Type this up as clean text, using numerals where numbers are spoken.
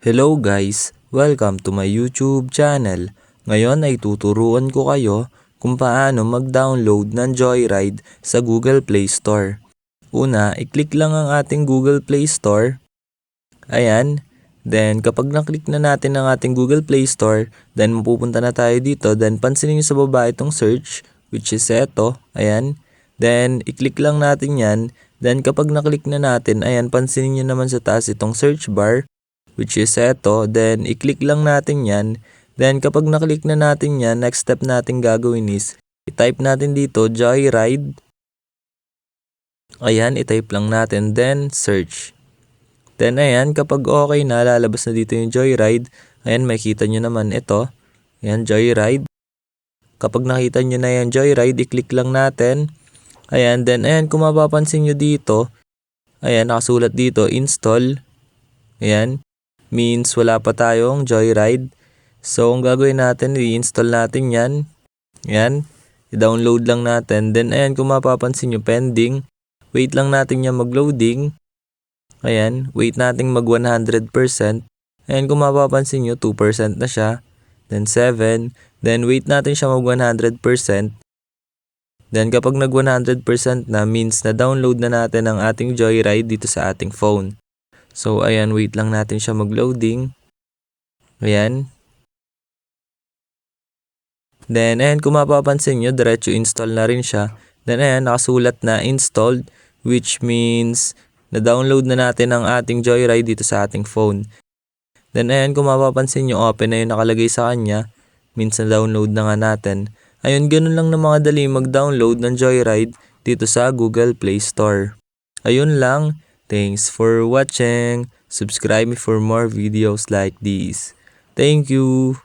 Hello guys! Welcome to my YouTube channel. Ngayon ay tuturuan ko kayo kung paano mag-download ng Joyride sa Google Play Store. Una, i-click lang ang ating Google Play Store. Ayan. Then kapag na-click na natin ang ating Google Play Store, then mapupunta na tayo dito. Then pansinin nyo sa baba itong search, which is eto. Ayan. Then i-click lang natin yan. Then kapag na-click na natin, ayan, pansinin nyo naman sa taas itong search bar, which is eto. Then i-click lang natin yan. Then kapag na-click na natin yan, next step natin gagawin is i-type natin dito Joyride. Ayan, i-type lang natin, then search. Then ayan, kapag okay na, lalabas na dito yung Joyride. Ayan, makikita nyo naman ito. Ayan, Joyride. Kapag nakita nyo na yan Joyride, i-click lang natin. Ayan, then ayan, kung mapapansin nyo dito, ayan, nakasulat dito, install. Ayan, means wala pa tayong Joyride. So, ang gagawin natin, i-install natin yan. Ayan, i-download lang natin. Then ayan, kung mapapansin nyo, pending. Wait lang natin yan mag-loading. Ayan, wait natin mag 100%. Ayan, kung mapapansin nyo, 2% na siya. Then 7. Then wait natin siya mag 100%. Then kapag nag 100% na, means na download na natin ang ating Joyride dito sa ating phone. So ayan, wait lang natin siya mag-loading. Ayan. Then ayan, kung mapapansin nyo, diretso install na rin siya. Then ayan, nakasulat na installed, which means na-download na natin ang ating Joyride dito sa ating phone. Then ayan, kung mapapansin nyo, open na yung nakalagay sa kanya. Means na-download na nga natin. Ayun, ganun lang na mga dali mag-download ng Joyride dito sa Google Play Store. Ayun lang. Thanks for watching. Subscribe me for more videos like these. Thank you.